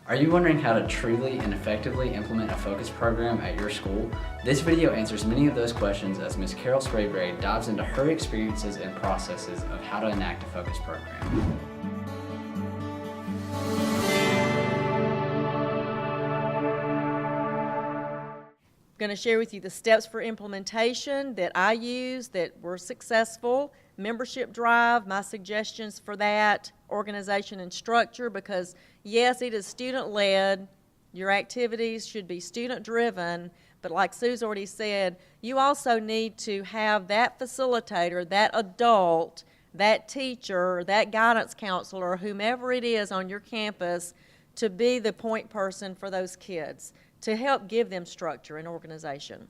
Are you wondering how to truly and effectively implement a focus program at your school? This video answers many of those questions as Ms. Carol Sprayberry dives into her experiences and processes of how to enact a focus program. I'm going to share with you the steps for implementation that I use that were successful, membership drive, my suggestions for that, organization and structure, because yes, it is student-led. Your activities should be student-driven, but like Sue's already said, you also need to have that facilitator, that adult, that teacher, that guidance counselor, whomever it is on your campus, to be the point person for those kids, to help give them structure and organization.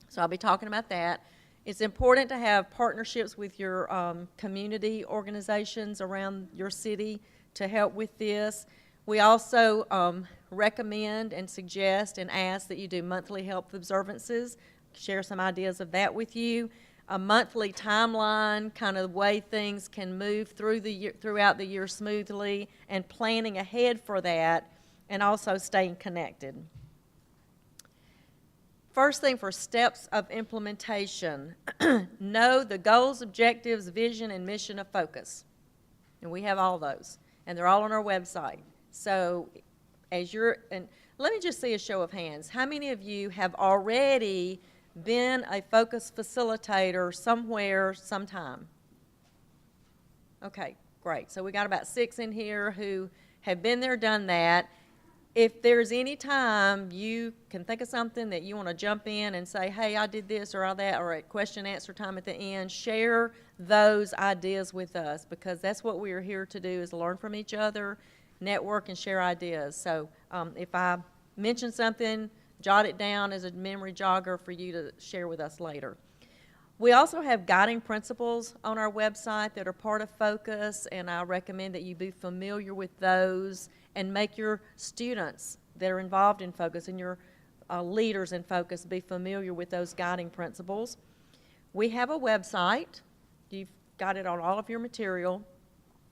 So I'll be talking about that. It's important to have partnerships with your community organizations around your city to help with this. We also recommend and suggest and ask that you do monthly health observances, share some ideas of that with you. A monthly timeline, kind of the way things can move throughout the year smoothly, and planning ahead for that, and also staying connected. First thing for steps of implementation, know the goals, objectives, vision, and mission of focus. And we have all those, and they're all on our website. So and let me just see a show of hands. How many of you have already been a focus facilitator somewhere, sometime? Okay, great. So we got about 6 in here who have been there, done that. If there's any time you can think of something that you want to jump in and say, hey, I did this or all that, or at question answer time at the end, share those ideas with us, because that's what we are here to do, is learn from each other, network, and share ideas. So if I mention something, jot it down as a memory jogger for you to share with us later. We also have guiding principles on our website that are part of Focus, and I recommend that you be familiar with those and make your students that are involved in Focus and your leaders in Focus be familiar with those guiding principles. We have a website. You've got it on all of your material,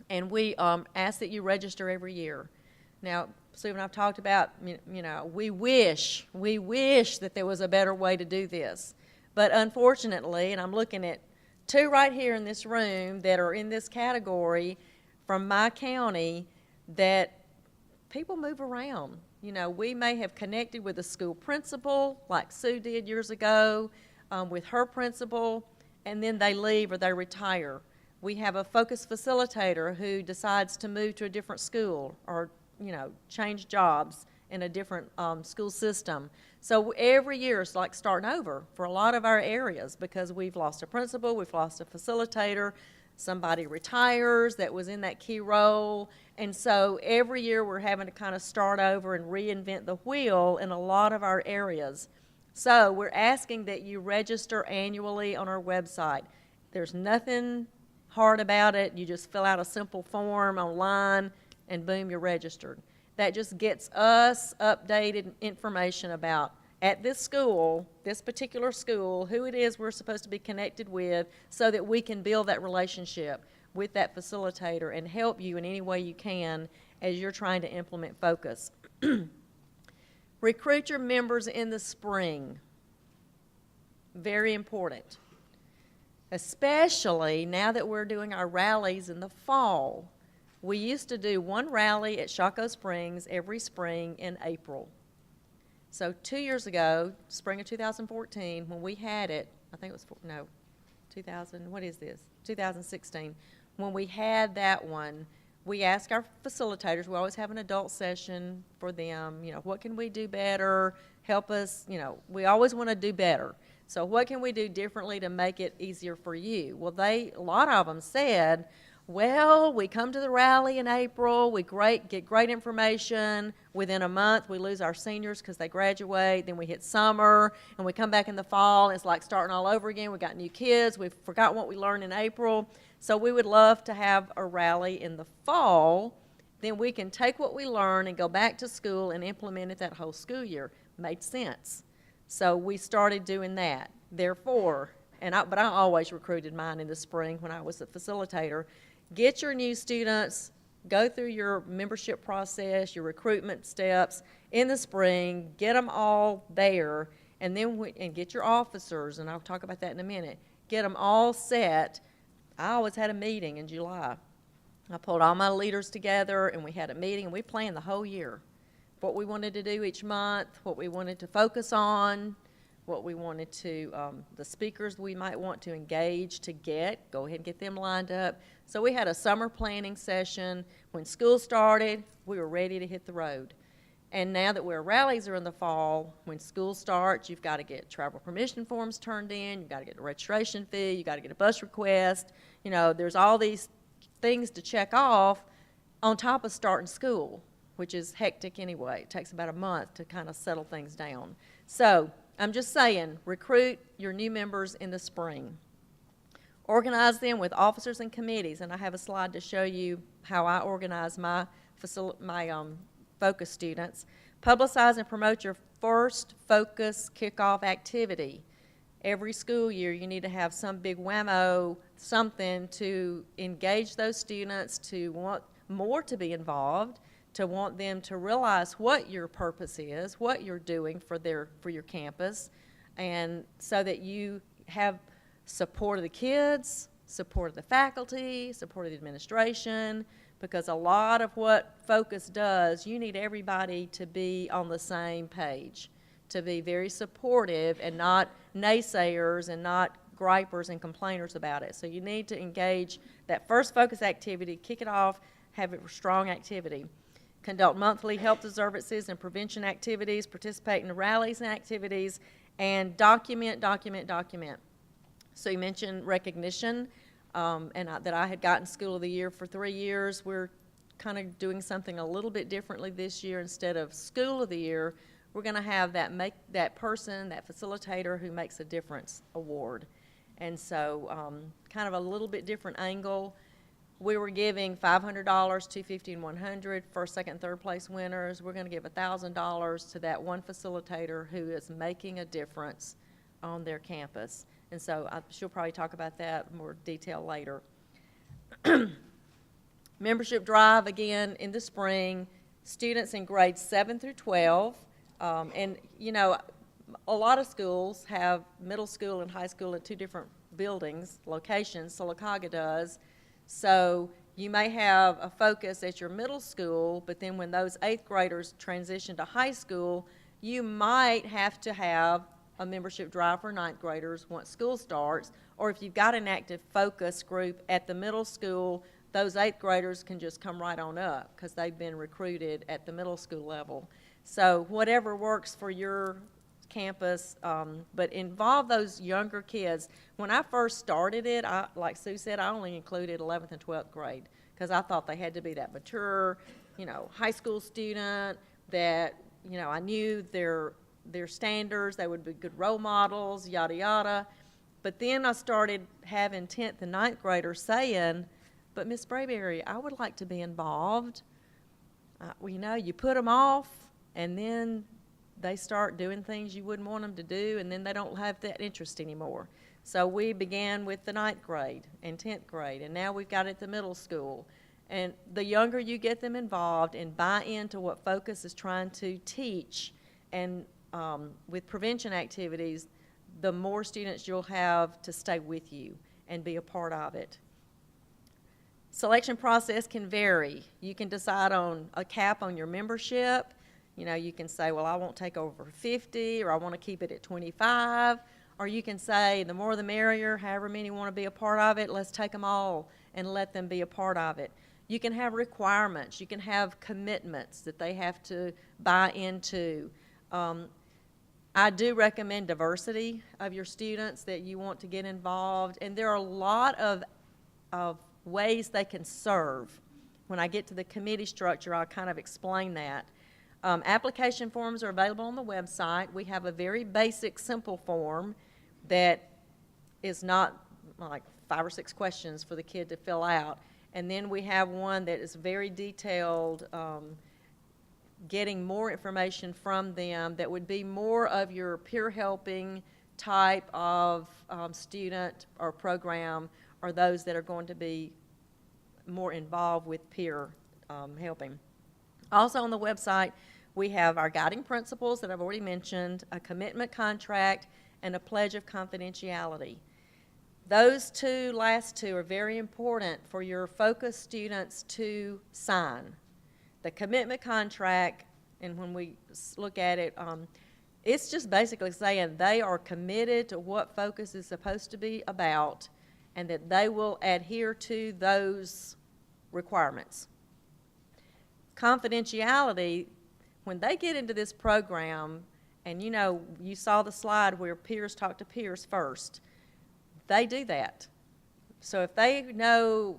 and we ask that you register every year. Now, Sue and I've talked about, we wish that there was a better way to do this. But unfortunately, and I'm looking at 2 right here in this room that are in this category from my county, that people move around. We may have connected with a school principal, like Sue did years ago, with her principal, and then they leave or they retire. We have a focus facilitator who decides to move to a different school or change jobs in a different school system. So every year it's like starting over for a lot of our areas, because we've lost a principal, we've lost a facilitator, somebody retires that was in that key role, and so every year we're having to kind of start over and reinvent the wheel in a lot of our areas. So we're asking that you register annually on our website. There's nothing hard about it. You just fill out a simple form online, and boom, you're registered. That just gets us updated information about, at this school, this particular school, who it is we're supposed to be connected with, so that we can build that relationship with that facilitator and help you in any way you can as you're trying to implement Focus. Recruit your members in the spring. Very important. Especially now that we're doing our rallies in the fall. We used to do 1 rally at Shockoe Springs every spring in April. So 2 years ago, spring of 2014, when we had it, I think it was, 2016, when we had that one, we asked our facilitators, we always have an adult session for them, what can we do better, help us, we always want to do better. So what can we do differently to make it easier for you? Well, a lot of them said, well, we come to the rally in April, we get great information. Within a month, we lose our seniors because they graduate. Then we hit summer, and we come back in the fall, and it's like starting all over again. We got new kids. We've forgotten what we learned in April. So we would love to have a rally in the fall. Then we can take what we learn and go back to school and implement it that whole school year. Made sense. So we started doing that. Therefore, but I always recruited mine in the spring when I was a facilitator. Get your new students go through your membership process, your recruitment steps in the spring, get them all there, and then and get your officers, and I'll talk about that in a minute, get them all set. I always had a meeting in July. I pulled all my leaders together, and we had a meeting, and we planned the whole year. What we wanted to do each month, what we wanted to focus on, what we wanted to, the speakers we might want to engage to go ahead and get them lined up. So we had a summer planning session. When school started, we were ready to hit the road. And now that where rallies are in the fall, when school starts, you've got to get travel permission forms turned in, you've got to get a registration fee, you've got to get a bus request. You know, there's all these things to check off on top of starting school, which is hectic anyway. It takes about a month to kind of settle things down. So I'm just saying, recruit your new members in the spring. Organize them with officers and committees, and I have a slide to show you how I organize my focus students. Publicize and promote your first focus kickoff activity. Every school year you need to have some big whammo, something to engage those students, to want more to be involved, to want them to realize what your purpose is, what you're doing for your campus, and so that you have support of the kids, support of the faculty, support of the administration, because a lot of what Focus does, you need everybody to be on the same page, to be very supportive and not naysayers and not gripers and complainers about it. So you need to engage that first focus activity, kick it off, have a strong activity. Conduct monthly health observances and prevention activities, participate in rallies and activities, and document. So you mentioned recognition. That I had gotten School of the Year for 3 years. We're kind of doing something a little bit differently this year. Instead of School of the Year, we're going to have that person, that facilitator who makes a difference award. And so kind of a little bit different angle. We were giving $500, $250, and $100 first, second, third place winners. We're going to give $1,000 to that one facilitator who is making a difference on their campus. And so she'll probably talk about that in more detail later. Membership drive, again, in the spring. Students in grades 7 through 12. And, you know, a lot of schools have middle school and high school in 2 different buildings, locations. Sylacauga does. So you may have a focus at your middle school, but then when those 8th graders transition to high school, you might have to have a membership drive for 9th graders once school starts, or if you've got an active focus group at the middle school, those 8th graders can just come right on up because they've been recruited at the middle school level. So whatever works for your campus, but involve those younger kids. When I first started it, like Sue said, I only included 11th and 12th grade because I thought they had to be that mature, you know, high school student that, you know, I knew their standards, they would be good role models, yada, yada. But then I started having 10th and 9th graders saying, but Miss Sprayberry, I would like to be involved. Well, you know, you put them off, and then they start doing things you wouldn't want them to do, and then they don't have that interest anymore. So we began with the 9th grade and 10th grade, and now we've got it at the middle school. And the younger you get them involved and buy into what Focus is trying to teach, and with prevention activities, the more students you'll have to stay with you and be a part of it. Selection process can vary. You can decide on a cap on your membership. You know, you can say, well, I won't take over 50, or I want to keep it at 25. Or you can say, the more the merrier, however many want to be a part of it, let's take them all and let them be a part of it. You can have requirements. You can have commitments that they have to buy into. I do recommend diversity of your students that you want to get involved, and there are a lot of ways they can serve. When I get to the committee structure, I'll kind of explain that. Application forms are available on the website. We have a very basic, simple form that is not like 5 or 6 questions for the kid to fill out. And then we have one that is very detailed, getting more information from them that would be more of your peer helping type of student or program, or those that are going to be more involved with peer help him. Also on the website, we have our guiding principles that I've already mentioned, a commitment contract, and a pledge of confidentiality. Those last two are very important for your focus students to sign. The commitment contract, and when we look at it, it's just basically saying they are committed to what focus is supposed to be about and that they will adhere to those requirements. Confidentiality, when they get into this program, and you saw the slide where peers talk to peers first, they do that. So if they know,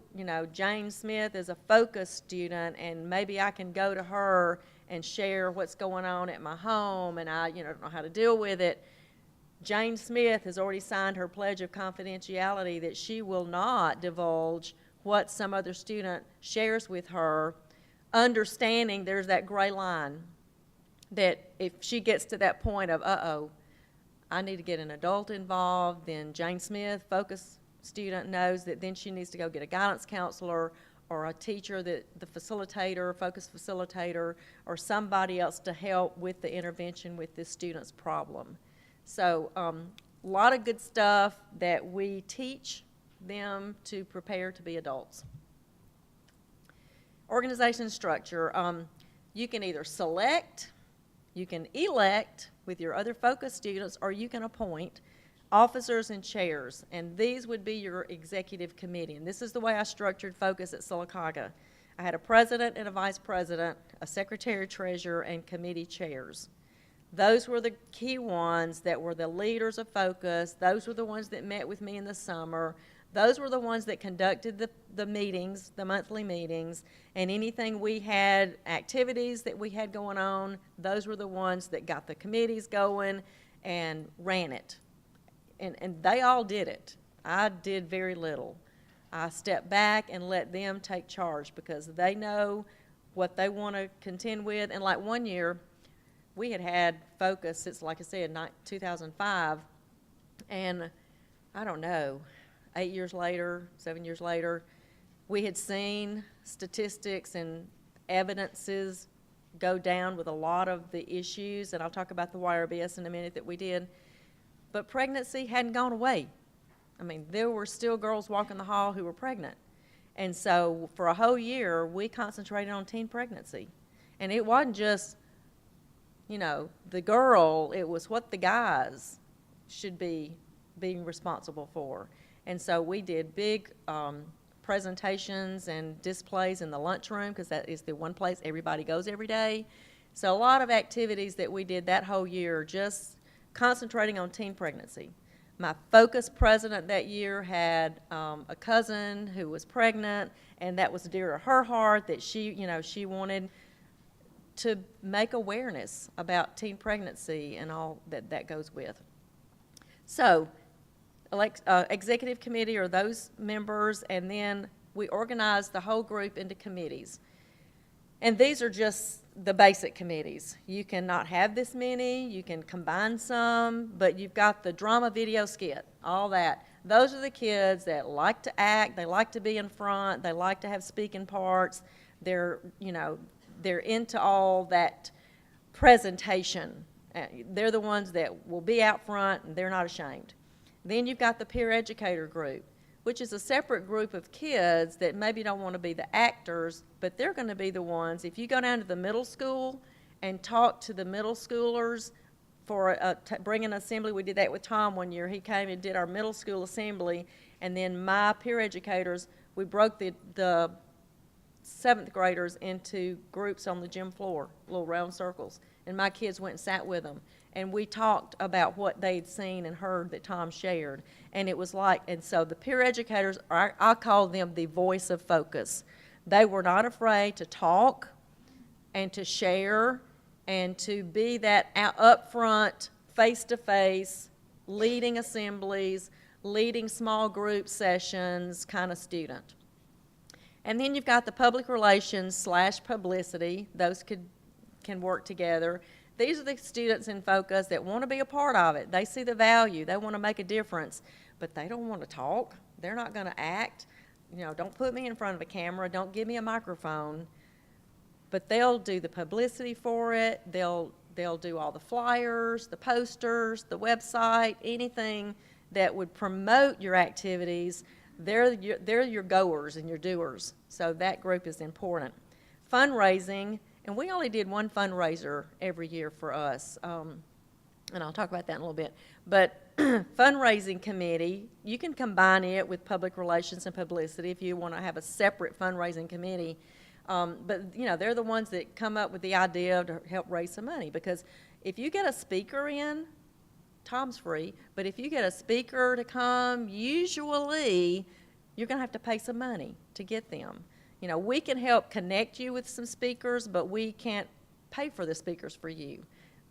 Jane Smith is a focus student and maybe I can go to her and share what's going on at my home and I, don't know how to deal with it, Jane Smith has already signed her pledge of confidentiality that she will not divulge what some other student shares with her, understanding there's that gray line that if she gets to that point of, I need to get an adult involved, then Jane Smith, focus student, knows that then she needs to go get a guidance counselor or a teacher, the facilitator, focus facilitator, or somebody else to help with the intervention with this student's problem. So a lot of good stuff that we teach them to prepare to be adults. Organization structure. You can either select, you can elect with your other focus students, or you can appoint officers and chairs, and these would be your executive committee. And this is the way I structured focus at Sylacauga. I had a president and a vice president, a secretary, treasurer, and committee chairs. Those were the key ones that were the leaders of focus. Those were the ones that met with me in the summer. Those were the ones that conducted the meetings, the monthly meetings, and anything we had, activities that we had going on, those were the ones that got the committees going and ran it. And they all did it. I did very little. I stepped back and let them take charge because they know what they want to contend with. And like one year, we had focus since, like I said, 2005, and I don't know, 8 years later, 7 years later, we had seen statistics and evidences go down with a lot of the issues, and I'll talk about the YRBS in a minute that we did. But pregnancy hadn't gone away. I mean, there were still girls walking the hall who were pregnant. And so for a whole year, we concentrated on teen pregnancy. And it wasn't just, the girl, it was what the guys should be being responsible for. And so we did big presentations and displays in the lunchroom because that is the one place everybody goes every day. So a lot of activities that we did that whole year just concentrating on teen pregnancy. My focus president that year had a cousin who was pregnant, and that was dear to her heart that she wanted to make awareness about teen pregnancy and all that goes with. So, executive committee are those members, and then we organize the whole group into committees. And these are just the basic committees. You cannot have this many, you can combine some, but you've got the drama video skit, all that. Those are the kids that like to act, they like to be in front, they like to have speaking parts, they're into all that presentation. They're the ones that will be out front and they're not ashamed. Then you've got the peer educator group, which is a separate group of kids that maybe don't want to be the actors, but they're going to be the ones. If you go down to the middle school and talk to the middle schoolers for bring an assembly, we did that with Tom one year. He came and did our middle school assembly, and then my peer educators, we broke the 7th graders into groups on the gym floor, little round circles, and my kids went and sat with them. And we talked about what they'd seen and heard that Tom shared. And it was and so the peer educators, I call them the voice of focus. They were not afraid to talk and to share and to be that up front, face-to-face, leading assemblies, leading small group sessions kind of student. And then you've got the public relations / publicity. Those can work together. These are the students in focus that want to be a part of it. They see the value. They want to make a difference, but they don't want to talk. They're not going to act. Don't put me in front of a camera. Don't give me a microphone. but they'll do the publicity for it. They'll do all the flyers, the posters, the website, anything that would promote your activities. They're your goers and your doers. So that group is important. Fundraising, and we only did one fundraiser every year for us, and I'll talk about that in a little bit. But fundraising committee, you can combine it with public relations and publicity if you want to have a separate fundraising committee. But, you know, they're the ones that come up with the idea to help raise some money. Because if you get a speaker in, Tom's free, but if you get a speaker to come, usually you're going to have to pay some money to get them. You know, we can help connect you with some speakers, but we can't pay for the speakers for you.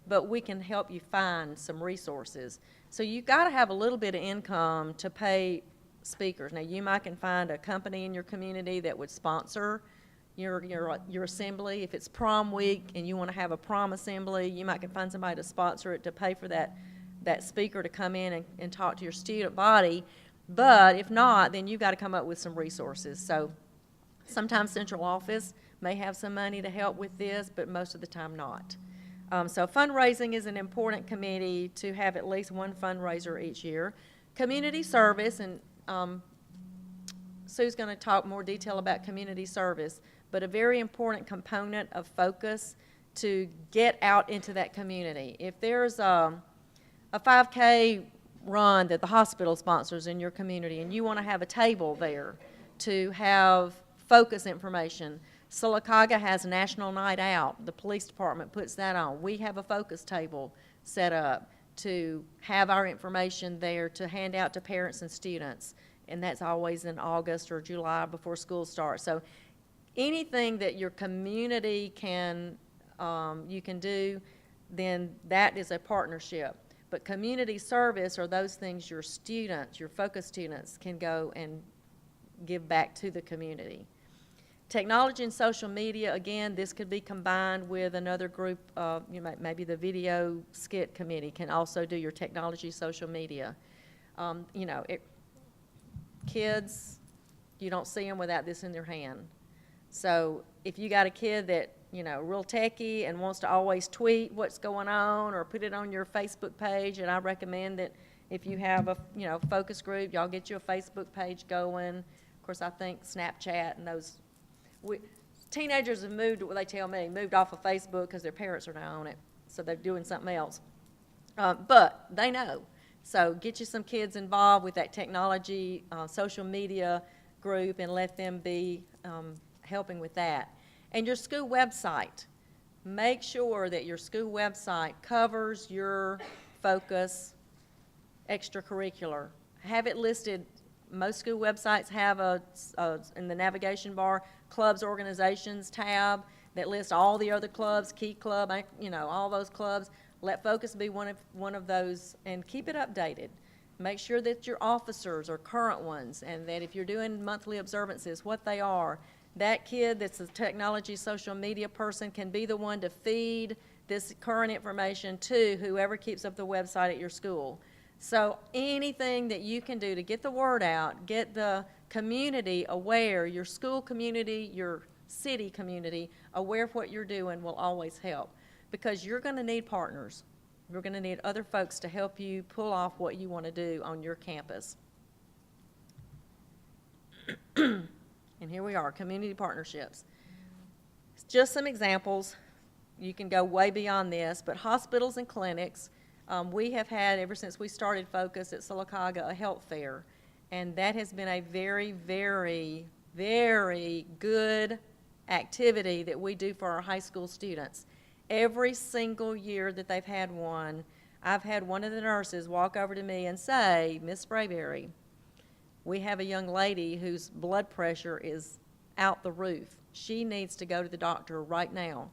But we can help you find some resources. So you've got to have a little bit of income to pay speakers. Now, you might can find a company in your community that would sponsor your assembly. If it's prom week and you want to have a prom assembly, you might can find somebody to sponsor it to pay for that speaker to come in and talk to your student body. But if not, then you've got to come up with some resources. So sometimes central office may have some money to help with this, but most of the time not. So fundraising is an important committee to have at least one fundraiser each year. Community service, and Sue's going to talk more detail about community service, but a very important component of focus to get out into that community. If there's a 5K run that the hospital sponsors in your community and you want to have a table there to have focus information, Sylacauga has National Night Out. The police department puts that on. We have a focus table set up to have our information there to hand out to parents and students, and that's always in August or July before school starts. So anything that your community can, you can do, then that is a partnership. But community service are those things your students, your focus students, can go and give back to the community. Technology and social media, again, this could be combined with another group, maybe the video skit committee can also do your technology, social media. Kids, you don't see them without this in their hand. So if you got a kid that, real techie and wants to always tweet what's going on or put it on your Facebook page, and I recommend that if you have a, focus group, y'all get you a Facebook page going. Of course, I think Snapchat and those, teenagers have moved, what they tell me, moved off of Facebook because their parents are now on it, so they're doing something else. But they know. So get you some kids involved with that technology, social media group, and let them be helping with that. And your school website. Make sure that your school website covers your focus extracurricular. Have it listed. Most school websites have in the navigation bar, clubs, organizations tab that lists all the other clubs, Key Club, all those clubs. Let Focus be one of those, and keep it updated. Make sure that your officers are current ones, and that if you're doing monthly observances, what they are. That kid that's a technology, social media person can be the one to feed this current information to whoever keeps up the website at your school. So anything that you can do to get the word out, get the community aware, your school community, your city community aware of what you're doing will always help, because you're going to need partners. You're going to need other folks to help you pull off what you want to do on your campus. And here we are, community partnerships. Just some examples. You can go way beyond this, but hospitals and clinics, we have had, ever since we started Focus at Sylacauga, a health fair, and that has been a very, very, very good activity that we do for our high school students. Every single year that they've had one, I've had one of the nurses walk over to me and say, "Miss Sprayberry, we have a young lady whose blood pressure is out the roof. She needs to go to the doctor right now.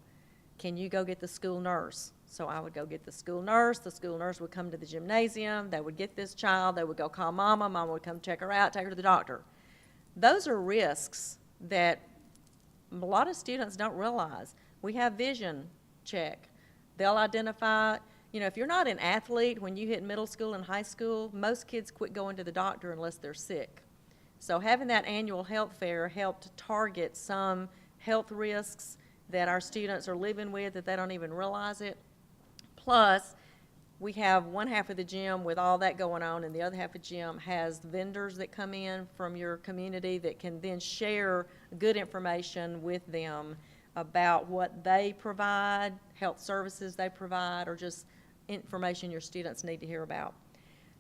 Can you go get the school nurse?" So I would go get the school nurse. The school nurse would come to the gymnasium. They would get this child. They would go call Mama. Mama would come check her out, take her to the doctor. Those are risks that a lot of students don't realize. We have vision check. They'll identify, if you're not an athlete when you hit middle school and high school, most kids quit going to the doctor unless they're sick. So having that annual health fair helped target some health risks that our students are living with that they don't even realize it. Plus, we have one half of the gym with all that going on, and the other half of the gym has vendors that come in from your community that can then share good information with them about what they provide, health services they provide, or just information your students need to hear about.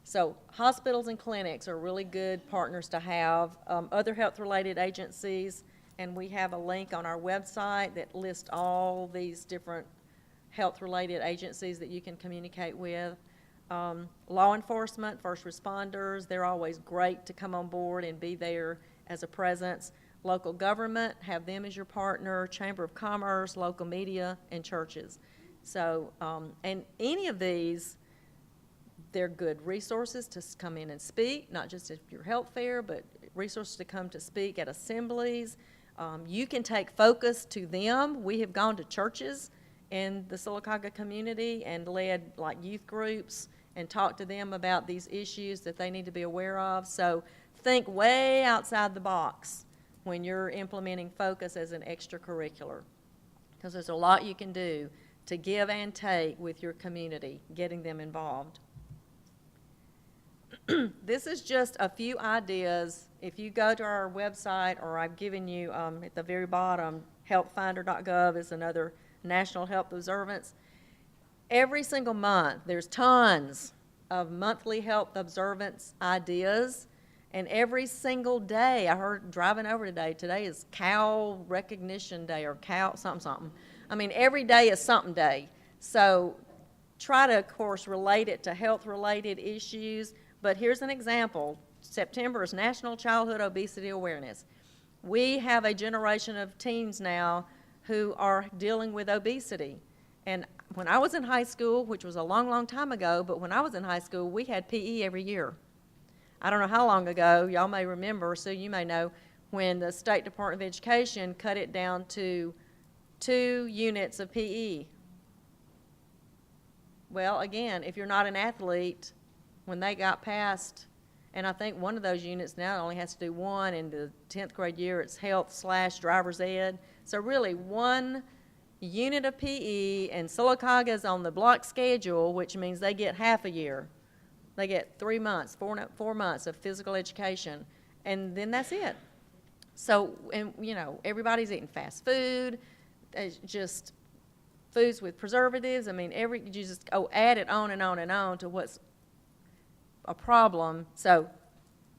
So hospitals and clinics are really good partners to have. Other health-related agencies, and we have a link on our website that lists all these different health-related agencies that you can communicate with. Law enforcement, first responders, they're always great to come on board and be there as a presence. Local government, have them as your partner, Chamber of Commerce, local media, and churches. So, and any of these, they're good resources to come in and speak, not just at your health fair, but resources to come to speak at assemblies. You can take focus to them. We have gone to churches in the Sylacauga community and led like youth groups and talked to them about these issues that they need to be aware of. So think way outside the box when you're implementing focus as an extracurricular, because there's a lot you can do to give and take with your community, getting them involved. This is just a few ideas. If you go to our website, or I've given you at the very bottom, healthfinder.gov is another National Health Observance. Every single month, there's tons of monthly health observance ideas, and every single day, I heard driving over today is Cow Recognition Day, or Cow something. I mean, every day is something day. So try to, of course, relate it to health-related issues, but here's an example. September is National Childhood Obesity Awareness. We have a generation of teens now who are dealing with obesity. And when I was in high school, which was a long, long time ago, but when I was in high school, we had PE every year. I don't know how long ago, y'all may remember, so you may know, when the State Department of Education cut it down to 2 units of PE. Well, again, if you're not an athlete, when they got passed, and I think one of those units now only has to do 1, in the 10th grade year it's health/driver's ed. So really 1 unit of PE, and Sylacauga is on the block schedule, which means they get half a year. They get 3 months, 4 months of physical education, and then that's it. So, and you know, everybody's eating fast food, just foods with preservatives. I mean, you just add it on and on and on to what's a problem. So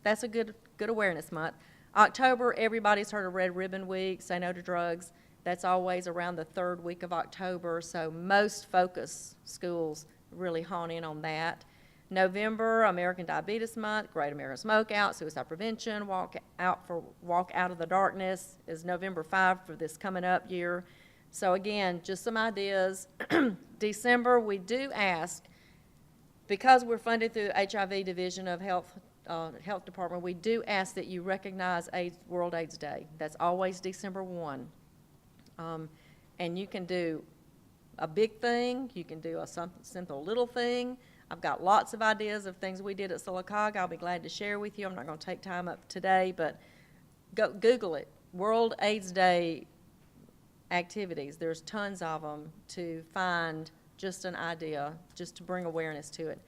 that's a good awareness month. October, everybody's heard of Red Ribbon Week, Say No to Drugs. That's always around the 3rd week of October, so most focus schools really hone in on that. November, American Diabetes Month, Great American Smokeout, Suicide Prevention, Walk Out of the Darkness is November 5 for this coming up year. So again, just some ideas. December, we do ask, because we're funded through the HIV Division of Health Department, we do ask that you recognize World AIDS Day. That's always December 1. And you can do a big thing, you can do a simple little thing. I've got lots of ideas of things we did at Sylacauga I'll be glad to share with you. I'm not going to take time up today, but go Google it. World AIDS Day activities. There's tons of them to find just an idea, just to bring awareness to it.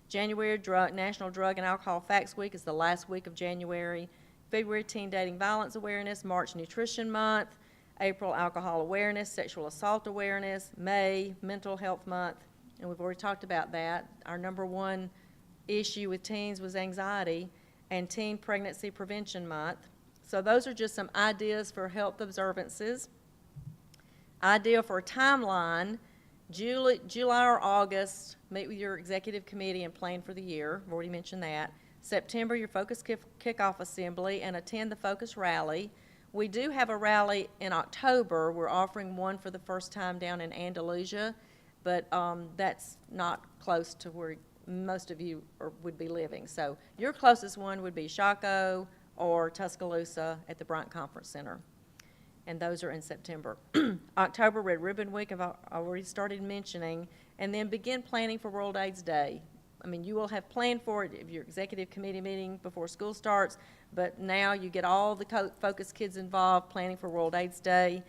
January, National Drug and Alcohol Facts Week is the last week of January. February, Teen Dating Violence Awareness. March, Nutrition Month. April, Alcohol Awareness, Sexual Assault Awareness. May, Mental Health Month, and we've already talked about that. Our #1 issue with teens was anxiety, and Teen Pregnancy Prevention Month. So those are just some ideas for health observances. Idea for a timeline: July or August, meet with your executive committee and plan for the year. I've already mentioned that. September, your Focus Kickoff Assembly, and attend the Focus Rally. We do have a rally in October. We're offering one for the first time down in Andalusia, but that's not close to where most of you would be living. So your closest one would be Shaco or Tuscaloosa at the Bryant Conference Center, and those are in September. October, Red Ribbon Week, I've already started mentioning, and then begin planning for World AIDS Day. I mean, you will have planned for it if your executive committee meeting before school starts, but now you get all the Focus kids involved planning for World AIDS Day.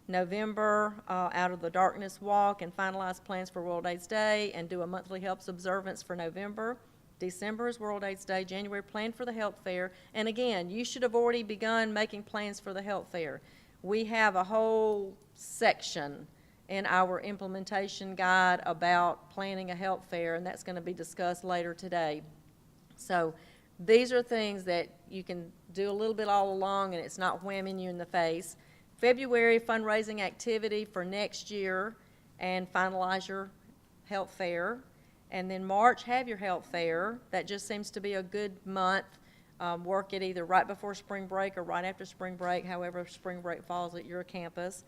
November, Out of the Darkness Walk and finalize plans for World AIDS Day and do a monthly helps observance for November. December is World AIDS Day. January, plan for the health fair. And again, you should have already begun making plans for the health fair. We have a whole section in our implementation guide about planning a health fair, and that's going to be discussed later today. So these are things that you can do a little bit all along, and it's not whamming you in the face. February, fundraising activity for next year and finalize your health fair. And then March, have your health fair. That just seems to be a good month. Work it either right before spring break or right after spring break, however spring break falls at your campus.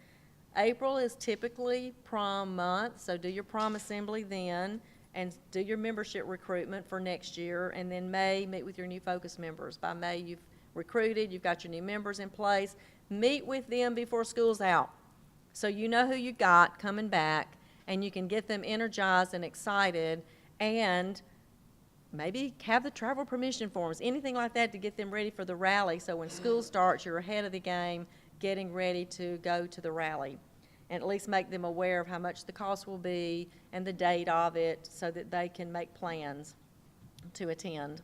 April is typically prom month, so do your prom assembly then and do your membership recruitment for next year. And then May, meet with your new focus members. By May, you've recruited, you've got your new members in place. Meet with them before school's out, so you know who you got coming back, and you can get them energized and excited, and maybe have the travel permission forms, anything like that to get them ready for the rally, so when school starts, you're ahead of the game, getting ready to go to the rally, and at least make them aware of how much the cost will be and the date of it so that they can make plans to attend.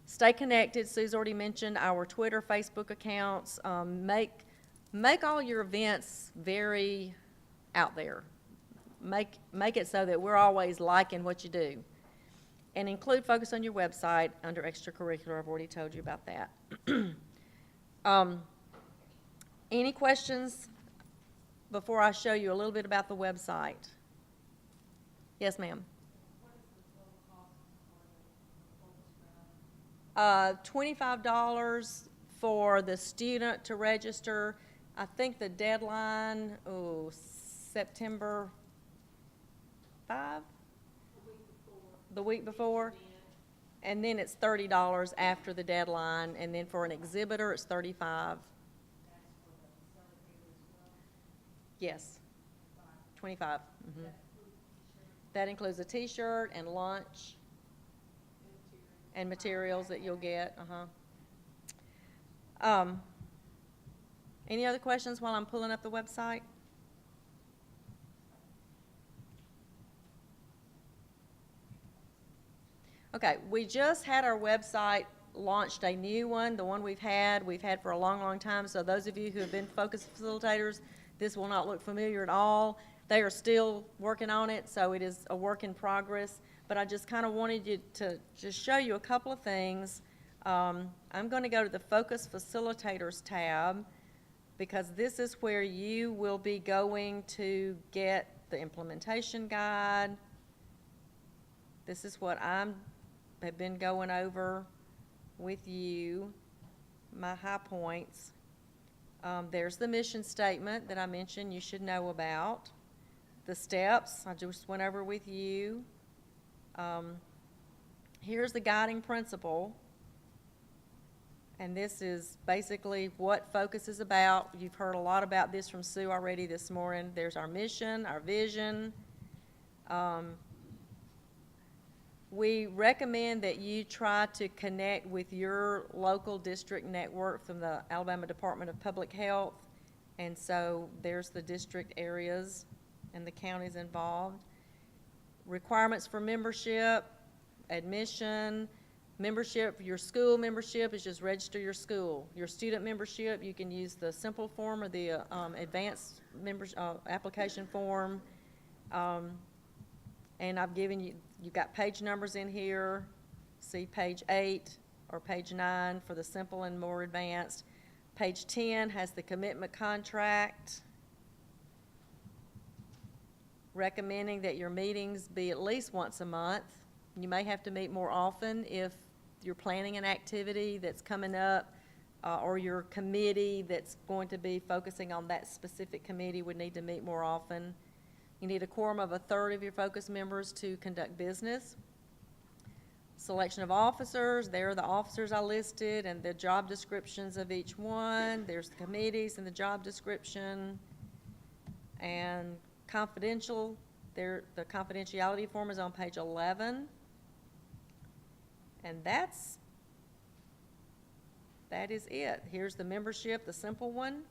Stay connected. Sue's already mentioned our Twitter, Facebook accounts. Make all your events very out there. Make it so that we're always liking what you do. And include focus on your website under extracurricular. I've already told you about that. Any questions before I show you a little bit about the website? Yes, ma'am. $25 for the student to register. I think the deadline, September 5? The week before. And then it's $30 after the deadline, and then for an exhibitor, it's $35. Yes, 25. Mm-hmm. That includes a T-shirt and lunch and materials that you'll get. Any other questions while I'm pulling up the website? Okay, we just had our website launched, a new one, the one we've had for a long, long time. So those of you who have been focus facilitators, this will not look familiar at all. They are still working on it, so it is a work in progress. But I just kind of wanted you to just show you a couple of things. I'm going to go to the Focus Facilitators tab, because this is where you will be going to get the implementation guide. This is what have been going over with you, my high points. There's the mission statement that I mentioned you should know about. The steps I just went over with you. Here's the guiding principle, and this is basically what Focus is about. You've heard a lot about this from Sue already this morning. There's our mission, our vision. We recommend that you try to connect with your local district network from the Alabama Department of Public Health, and so there's the district areas and the counties involved. Requirements for membership, admission, membership. Your school membership is just register your school. Your student membership, you can use the simple form or the advanced application form. And I've given you, you've got page numbers in here. See page 8 or page 9 for the simple and more advanced. Page 10 has the commitment contract, recommending that your meetings be at least once a month. You may have to meet more often if you're planning an activity that's coming up, or your committee that's going to be focusing on that specific committee would need to meet more often. You need a quorum of 1/3 of your focus members to conduct business. Selection of officers, there are the officers I listed and the job descriptions of each one. There's the committees and the job description. And confidential, the confidentiality form is on page 11. And that is it. Here's the membership, the simple one.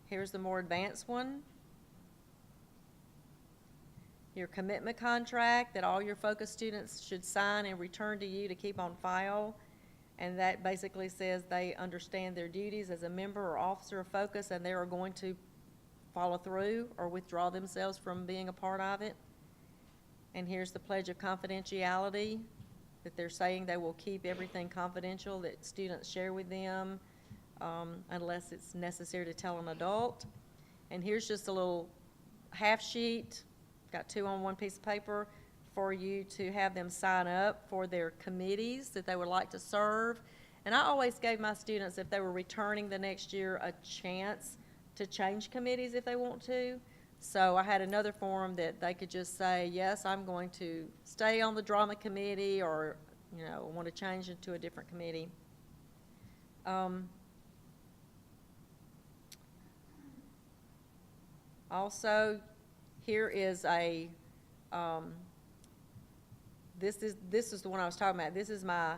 Here's the more advanced one. Your commitment contract that all your focus students should sign and return to you to keep on file. And that basically says they understand their duties as a member or officer of Focus, and they are going to follow through or withdraw themselves from being a part of it. And here's the pledge of confidentiality, that they're saying they will keep everything confidential that students share with them, unless it's necessary to tell an adult. And here's just a little half sheet, got 2 on 1 piece of paper, for you to have them sign up for their committees that they would like to serve. And I always gave my students, if they were returning the next year, a chance to change committees if they want to. So I had another form that they could just say, yes, I'm going to stay on the drama committee, or, you know, want to change it to a different committee. Also, here is a, this is the one I was talking about. This is my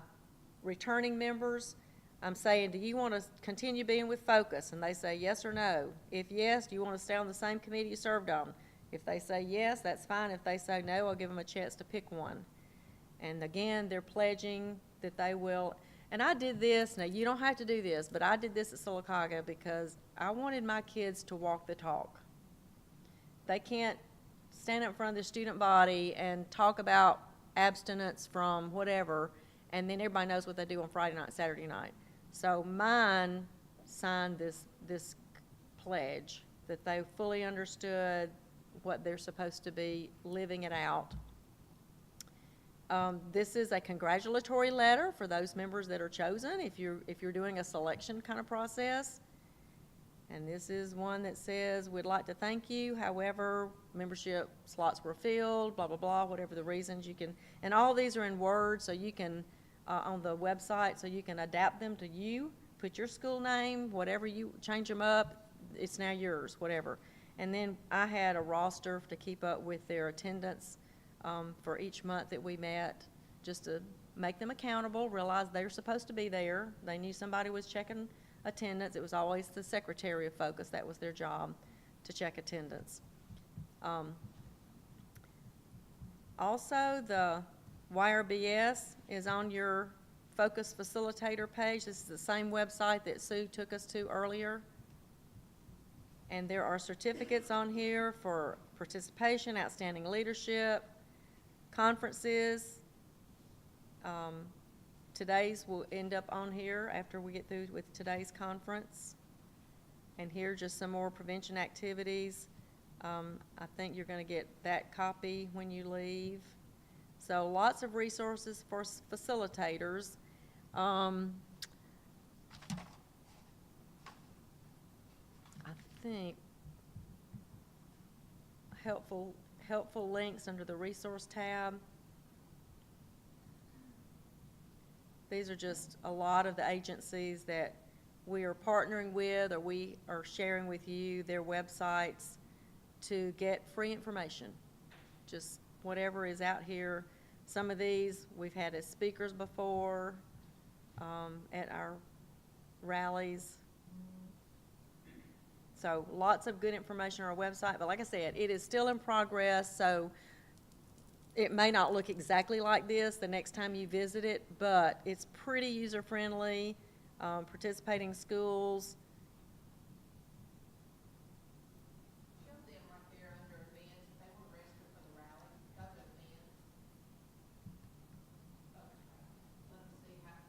returning members. I'm saying, do you want to continue being with Focus? And they say yes or no. If yes, do you want to stay on the same committee you served on? If they say yes, that's fine. If they say no, I'll give them a chance to pick one. And again, they're pledging that they will. And I did this, now you don't have to do this, but I did this at Sylacauga because I wanted my kids to walk the talk. They can't stand up in front of the student body and talk about abstinence from whatever, and then everybody knows what they do on Friday night, Saturday night. So mine signed this pledge that they fully understood what they're supposed to be, living it out. This is a congratulatory letter for those members that are chosen if you're doing a selection kind of process. And this is one that says, we'd like to thank you, however, membership slots were filled, blah, blah, blah, whatever the reasons you can. And all these are in Word, so you can, on the website, so you can adapt them to you, put your school name, whatever you, change them up, it's now yours, whatever. And then I had a roster to keep up with their attendance for each month that we met, just to make them accountable, realize they're supposed to be there. They knew somebody was checking attendance. It was always the secretary of Focus. That was their job, to check attendance. Also, the YRBS is on your Focus Facilitator page. This is the same website that Sue took us to earlier. And there are certificates on here for participation, outstanding leadership, conferences. Today's will end up on here after we get through with today's conference. And here just some more prevention activities. I think you're going to get that copy when you leave. So lots of resources for facilitators. I think helpful links under the resource tab. These are just a lot of the agencies that we are partnering with, or we are sharing with you their websites to get free information. Just whatever is out here. Some of these we've had as speakers before at our rallies. So lots of good information on our website, but like I said, it is still in progress, so it may not look exactly like this the next time you visit it, but it's pretty user-friendly. Participating schools. Show them right there under events, if they want to register for the rally, go to events. Okay. Let them see how to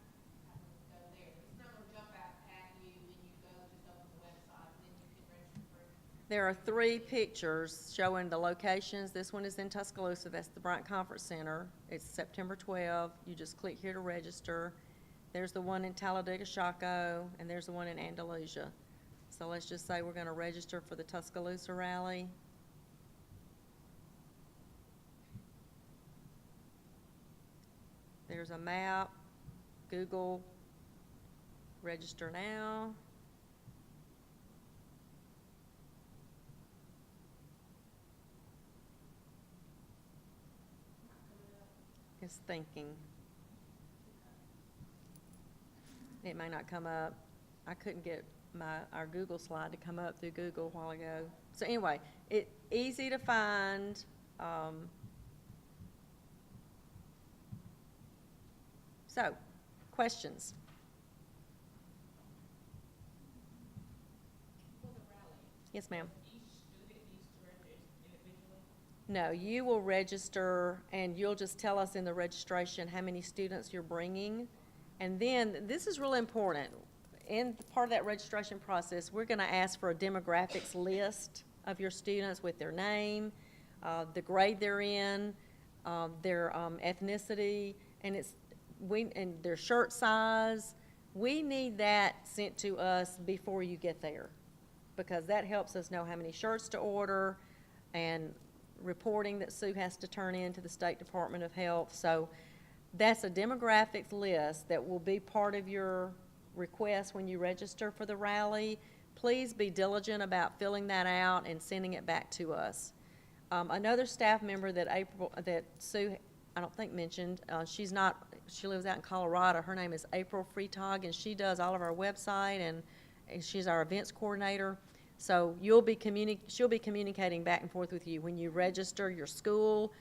go there. It's not going to jump out at you when you go, just open the website, and then you can register for it. There are 3 pictures showing the locations. This one is in Tuscaloosa. That's the Bryant Conference Center. It's September 12. You just click here to register. There's the one in Talladega, Chaco, and there's the one in Andalusia. So let's just say we're going to register for the Tuscaloosa rally. There's a map. Google, register now. It's thinking. It may not come up. I couldn't get our Google slide to come up through Google a while ago. So anyway, easy to find. So, questions? For the rally, Yes, ma'am. each student needs to register individually. No, you will register, and you'll just tell us in the registration how many students you're bringing. And then, this is really important. In part of that registration process, we're gonna ask for a demographics list of your students with their name, the grade they're in, their ethnicity, and and their shirt size. We need that sent to us before you get there, because that helps us know how many shirts to order and reporting that Sue has to turn in to the State Department of Health. So that's a demographics list that will be part of your request when you register for the rally. Please be diligent about filling that out and sending it back to us. Another staff member that Sue, I don't think mentioned, she lives out in Colorado. Her name is April Freetag, and she does all of our website, and she's our events coordinator. So she'll be communicating back and forth with you. When you register your school,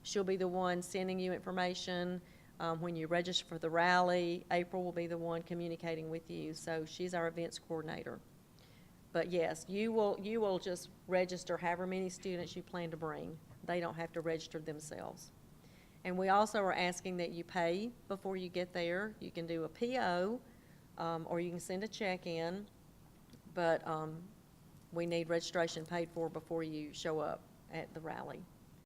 she'll be the one sending you information. When you register for the rally, April will be the one communicating with you. So she's our events coordinator. But yes, you will just register however many students you plan to bring. They don't have to register themselves. And we also are asking that you pay before you get there. You can do a PO, or you can send a check in, but we need registration paid for before you show up at the rally.